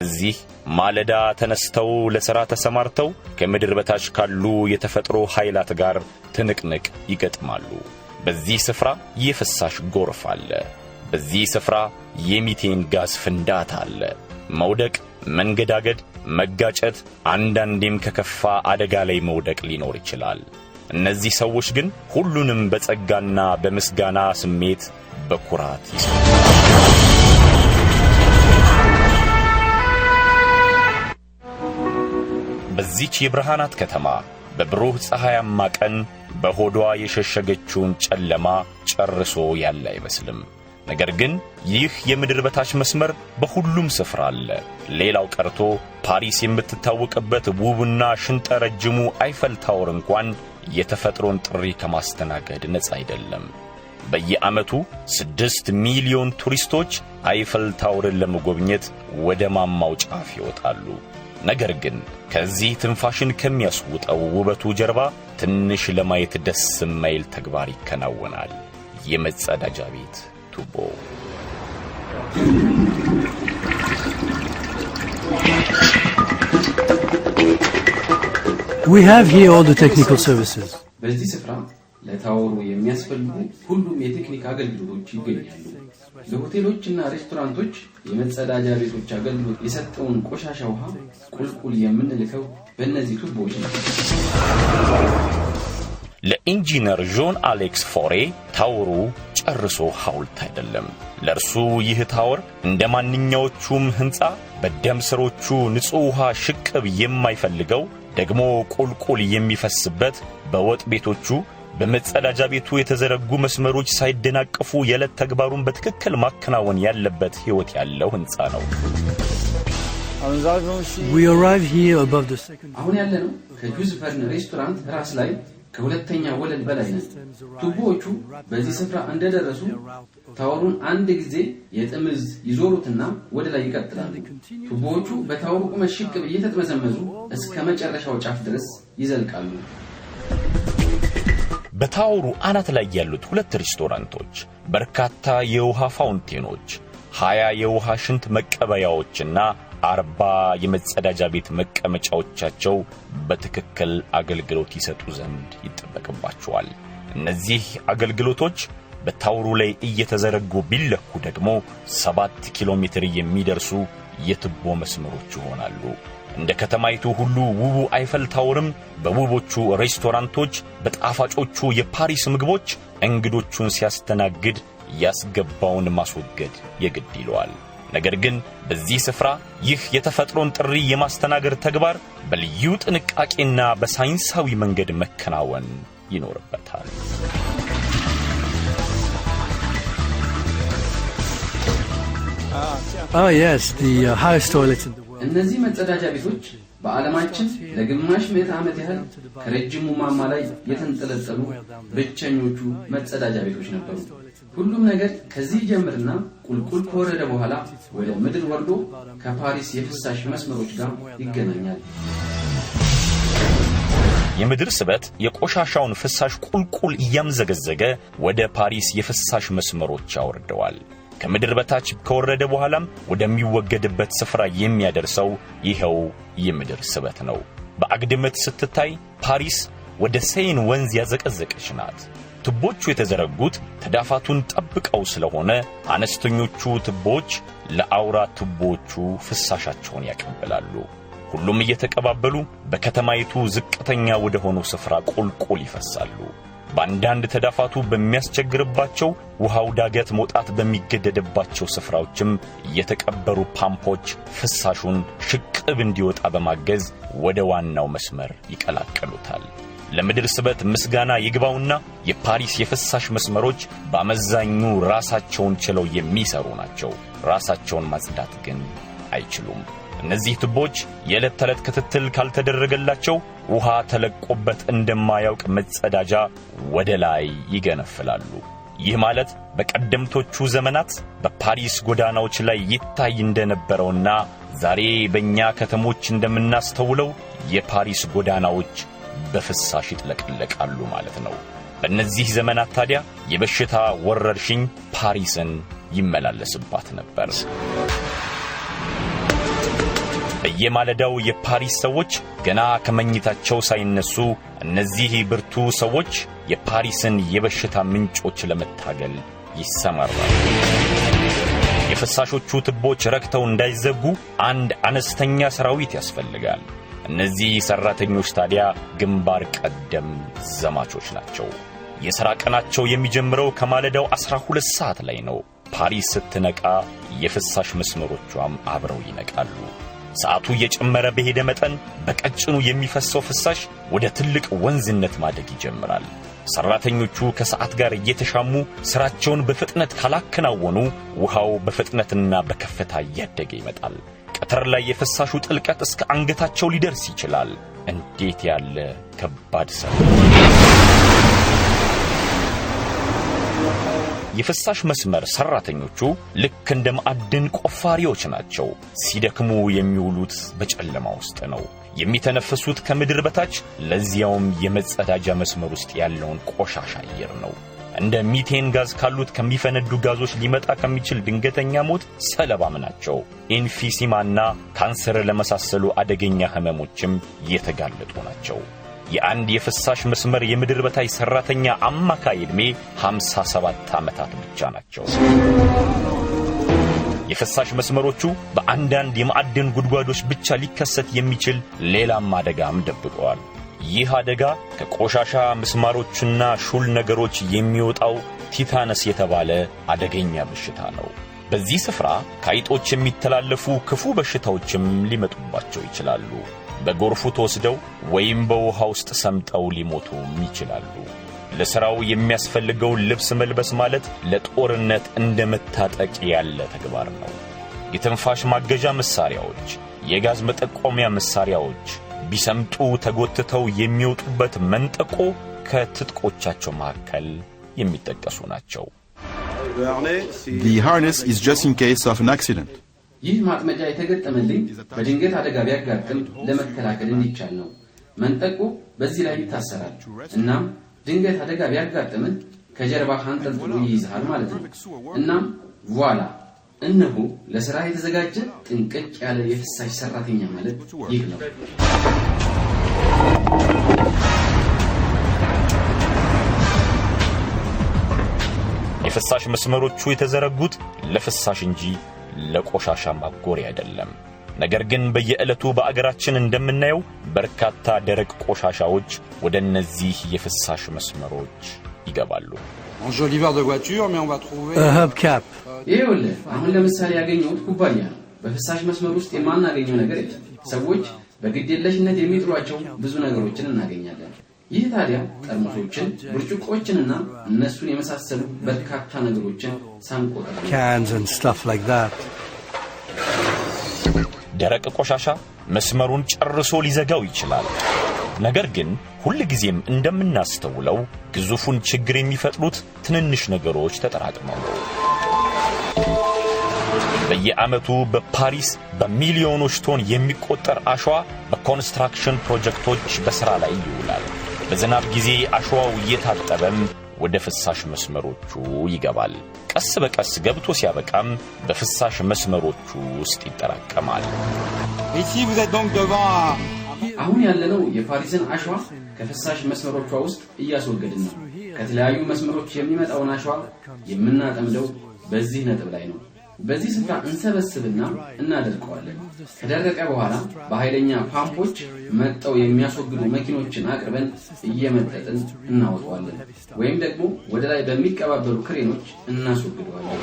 እዚህ ማለዳ ተነስተው ለሥራ ተሰማርተው ከምድር በታች ካሉ የተፈጥሮ ኃይላት ጋር ትንቅንቅ ይገጥማሉ። በዚህ ስፍራ የፍሳሽ ጎርፍ አለ። በዚህ ስፍራ የሚቴን ጋዝ ፍንዳታ አለ። መውደቅ፣ መንገዳገድ፣ መጋጨት፣ አንዳንዴም ከከፋ አደጋ ላይ መውደቅ ሊኖር ይችላል። እነዚህ ሰዎች ግን ሁሉንም በጸጋና በምስጋና ስሜት በኩራት ይሰራሉ። በዚች የብርሃናት ከተማ በብሩህ ፀሐያማ ቀን በሆዷ የሸሸገችውን ጨለማ ጨርሶ ያለ አይመስልም። ነገር ግን ይህ የምድር በታች መስመር በሁሉም ስፍራ አለ። ሌላው ቀርቶ ፓሪስ የምትታወቅበት ውብና ሽንጠ ረጅሙ አይፈል ታወር እንኳን የተፈጥሮን ጥሪ ከማስተናገድ ነፃ አይደለም። በየዓመቱ 6 ሚሊዮን ቱሪስቶች አይፈል ታወርን ለመጎብኘት ወደ ማማው ጫፍ ይወጣሉ። ነገር ግን ከዚህ ትንፋሽን ከሚያስውጠው ውበቱ ጀርባ ትንሽ ለማየት ደስ የማይል ተግባር ይከናወናል። የመጸዳጃ ቤት ቱቦ። We have here all the technical services. በዚህ ስፍራ ለታወሩ የሚያስፈልጉ ሁሉም የቴክኒክ አገልግሎቶች ይገኛሉ። ለሆቴሎችና ሬስቶራንቶች የመጸዳጃ ቤቶች አገልግሎት የሰጠውን ቆሻሻ ውሃ ቁልቁል የምንልከው በእነዚህ ቱቦዎች ነው። ለኢንጂነር ጆን አሌክስ ፎሬ ታወሩ ጨርሶ ሐውልት አይደለም። ለርሱ ይህ ታወር እንደማንኛዎቹም ህንጻ በደም ስሮቹ ንጹህ ውሃ ሽቅብ የማይፈልገው ደግሞ ቁልቁል የሚፈስበት በወጥ ቤቶቹ በመጸዳጃ ቤቱ የተዘረጉ መስመሮች ሳይደናቀፉ የዕለት ተግባሩን በትክክል ማከናወን ያለበት ህይወት ያለው ህንጻ ነው። We arrive here above the second. አሁን ያለነው ከጁዝ ቨርን ሬስቶራንት ራስ ላይ ከሁለተኛ ወለል በላይ ነው። ቱቦዎቹ በዚህ ስፍራ እንደደረሱ ታወሩን አንድ ጊዜ የጥምዝ ይዞሩትና ወደ ላይ ይቀጥላሉ። ቱቦዎቹ በታወሩ ቁመት ሽቅብ እየተጠመዘመዙ እስከ መጨረሻው ጫፍ ድረስ ይዘልቃሉ። በታወሩ አናት ላይ ያሉት ሁለት ሬስቶራንቶች፣ በርካታ የውሃ ፋውንቴኖች፣ 20 የውሃ ሽንት መቀበያዎችና 40 የመጸዳጃ ቤት መቀመጫዎቻቸው በትክክል አገልግሎት ይሰጡ ዘንድ ይጠበቅባቸዋል። እነዚህ አገልግሎቶች በታወሩ ላይ እየተዘረጉ ቢለኩ ደግሞ 7 ኪሎ ሜትር የሚደርሱ የቱቦ መስመሮች ይሆናሉ። እንደ ከተማይቱ ሁሉ ውቡ አይፈል ታወርም በውቦቹ ሬስቶራንቶች፣ በጣፋጮቹ የፓሪስ ምግቦች እንግዶቹን ሲያስተናግድ ያስገባውን ማስወገድ የግድ ይለዋል። ነገር ግን በዚህ ስፍራ ይህ የተፈጥሮን ጥሪ የማስተናገድ ተግባር በልዩ ጥንቃቄና በሳይንሳዊ መንገድ መከናወን ይኖርበታል። Oh yes, the highest toilets in the world. እነዚህ መጸዳጃ ቤቶች በዓለማችን ለግማሽ ምዕተ ዓመት ያህል ከረጅሙ ማማ ላይ የተንጠለጠሉ ብቸኞቹ መጸዳጃ ቤቶች ነበሩ። ሁሉም ነገር ከዚህ ጀምርና ቁልቁል ከወረደ በኋላ ወደ ምድር ወርዶ ከፓሪስ የፍሳሽ መስመሮች ጋር ይገናኛል። የምድር ስበት የቆሻሻውን ፍሳሽ ቁልቁል እያምዘገዘገ ወደ ፓሪስ የፍሳሽ መስመሮች ያወርደዋል። ከምድር በታች ከወረደ በኋላም ወደሚወገድበት ስፍራ የሚያደርሰው ይሄው የምድር ስበት ነው። በአግድመት ስትታይ ፓሪስ ወደ ሴን ወንዝ ያዘቀዘቀች ናት። ቱቦቹ የተዘረጉት ተዳፋቱን ጠብቀው ስለሆነ አነስተኞቹ ቱቦች ለአውራ ቱቦቹ ፍሳሻቸውን ያቀበላሉ። ሁሉም እየተቀባበሉ በከተማይቱ ዝቅተኛ ወደ ሆነው ስፍራ ቁልቁል ይፈሳሉ። በአንዳንድ ተዳፋቱ በሚያስቸግርባቸው ውሃው ዳገት መውጣት በሚገደድባቸው ስፍራዎችም የተቀበሩ ፓምፖች ፍሳሹን ሽቅብ እንዲወጣ በማገዝ ወደ ዋናው መስመር ይቀላቀሉታል። ለምድር ስበት ምስጋና ይግባውና የፓሪስ የፍሳሽ መስመሮች በአመዛኙ ራሳቸውን ችለው የሚሰሩ ናቸው። ራሳቸውን ማጽዳት ግን አይችሉም። እነዚህ ቱቦች የዕለት ተዕለት ክትትል ካልተደረገላቸው ውሃ ተለቆበት እንደማያውቅ መጸዳጃ ወደ ላይ ይገነፍላሉ። ይህ ማለት በቀደምቶቹ ዘመናት በፓሪስ ጎዳናዎች ላይ ይታይ እንደነበረውና ዛሬ በእኛ ከተሞች እንደምናስተውለው የፓሪስ ጎዳናዎች በፍሳሽ ይጥለቀለቃሉ ማለት ነው። በእነዚህ ዘመናት ታዲያ የበሽታ ወረርሽኝ ፓሪስን ይመላለስባት ነበር። በየማለዳው የፓሪስ ሰዎች ገና ከመኝታቸው ሳይነሱ እነዚህ ብርቱ ሰዎች የፓሪስን የበሽታ ምንጮች ለመታገል ይሰማራሉ። የፍሳሾቹ ትቦች ረክተው እንዳይዘጉ አንድ አነስተኛ ሰራዊት ያስፈልጋል። እነዚህ ሰራተኞች ታዲያ ግንባር ቀደም ዘማቾች ናቸው። የሥራ ቀናቸው የሚጀምረው ከማለዳው 12 ሰዓት ላይ ነው። ፓሪስ ስትነቃ የፍሳሽ መስመሮቿም አብረው ይነቃሉ። ሰዓቱ እየጨመረ በሄደ መጠን በቀጭኑ የሚፈሰው ፍሳሽ ወደ ትልቅ ወንዝነት ማደግ ይጀምራል። ሰራተኞቹ ከሰዓት ጋር እየተሻሙ ስራቸውን በፍጥነት ካላከናወኑ ውሃው በፍጥነትና በከፍታ እያደገ ይመጣል። ቀትር ላይ የፍሳሹ ጥልቀት እስከ አንገታቸው ሊደርስ ይችላል። እንዴት ያለ ከባድ ሥራ! የፍሳሽ መስመር ሰራተኞቹ ልክ እንደ ማዕድን ቆፋሪዎች ናቸው። ሲደክሙ የሚውሉት በጨለማ ውስጥ ነው። የሚተነፍሱት ከምድር በታች፣ ለዚያውም የመጸዳጃ መስመር ውስጥ ያለውን ቆሻሻ አየር ነው። እንደ ሚቴን ጋዝ ካሉት ከሚፈነዱ ጋዞች ሊመጣ ከሚችል ድንገተኛ ሞት ሰለባም ናቸው። ኢንፊሲማና ካንሰር ለመሳሰሉ አደገኛ ህመሞችም የተጋለጡ ናቸው። የአንድ የፍሳሽ መስመር የምድር በታች ሰራተኛ አማካይ ዕድሜ 57 ዓመታት ብቻ ናቸው። የፍሳሽ መስመሮቹ በአንዳንድ የማዕድን ጉድጓዶች ብቻ ሊከሰት የሚችል ሌላም አደጋም ደብቀዋል። ይህ አደጋ ከቆሻሻ ምስማሮችና ሹል ነገሮች የሚወጣው ቲታነስ የተባለ አደገኛ በሽታ ነው። በዚህ ስፍራ ከአይጦች የሚተላለፉ ክፉ በሽታዎችም ሊመጡባቸው ይችላሉ። በጎርፉ ተወስደው ወይም በውሃ ውስጥ ሰምጠው ሊሞቱም ይችላሉ። ለሥራው የሚያስፈልገው ልብስ መልበስ ማለት ለጦርነት እንደመታጠቅ ያለ ተግባር ነው። የትንፋሽ ማገዣ መሳሪያዎች፣ የጋዝ መጠቆሚያ መሳሪያዎች ቢሰምጡ ተጎትተው የሚወጡበት መንጠቆ ከትጥቆቻቸው መካከል የሚጠቀሱ ናቸው። The harness is just in case of an accident. ይህ ማጥመጃ የተገጠመልኝ በድንገት አደጋ ቢያጋጥም ለመከላከል እንዲቻል ነው። መንጠቆ በዚህ ላይ ይታሰራል። እናም ድንገት አደጋ ቢያጋጥም ከጀርባ አንጠልጥሎ ይይዛል ማለት ነው። እናም ቮላ እነሆ ለሥራ የተዘጋጀ ጥንቅቅ ያለ የፍሳሽ ሰራተኛ ማለት ይህ ነው። የፍሳሽ መስመሮቹ የተዘረጉት ለፍሳሽ እንጂ ለቆሻሻ ማጎሪያ አይደለም። ነገር ግን በየዕለቱ በአገራችን እንደምናየው በርካታ ደረቅ ቆሻሻዎች ወደ እነዚህ የፍሳሽ መስመሮች ይገባሉ። hubcap. ይኸውልህ አሁን ለምሳሌ ያገኘሁት ኩባያ ነው። በፍሳሽ መስመር ውስጥ የማናገኘው ነገር የለም። ሰዎች በግዴለሽነት የሚጥሏቸው ብዙ ነገሮችን እናገኛለን። ይህ ታዲያ ጠርሙሶችን፣ ብርጭቆዎችንና እነሱን የመሳሰሉ በርካታ ነገሮችን ሳንቆጥር Cans and stuff like that. ደረቅ ቆሻሻ መስመሩን ጨርሶ ሊዘጋው ይችላል። ነገር ግን ሁሉ ጊዜም እንደምናስተውለው ግዙፉን ችግር የሚፈጥሩት ትንንሽ ነገሮች ተጠራቅመው ነው። በየዓመቱ በፓሪስ በሚሊዮኖች ቶን የሚቆጠር አሸዋ በኮንስትራክሽን ፕሮጀክቶች በሥራ ላይ ይውላል። በዝናብ ጊዜ አሸዋው እየታጠበም ወደ ፍሳሽ መስመሮቹ ይገባል። ቀስ በቀስ ገብቶ ሲያበቃም በፍሳሽ መስመሮቹ ውስጥ ይጠራቀማል። አሁን ያለነው የፓሪስን አሸዋ ከፍሳሽ መስመሮቿ ውስጥ እያስወገድን ነው። ከተለያዩ መስመሮች የሚመጣውን አሸዋ የምናጠምደው በዚህ ነጥብ ላይ ነው። በዚህ ስፍራ እንሰበስብና እናደርቀዋለን። ከደረቀ በኋላ በኃይለኛ ፓምፖች መጠው የሚያስወግዱ መኪኖችን አቅርበን እየመጠጥን እናወጣዋለን፣ ወይም ደግሞ ወደ ላይ በሚቀባበሉ ክሬኖች እናስወግደዋለን።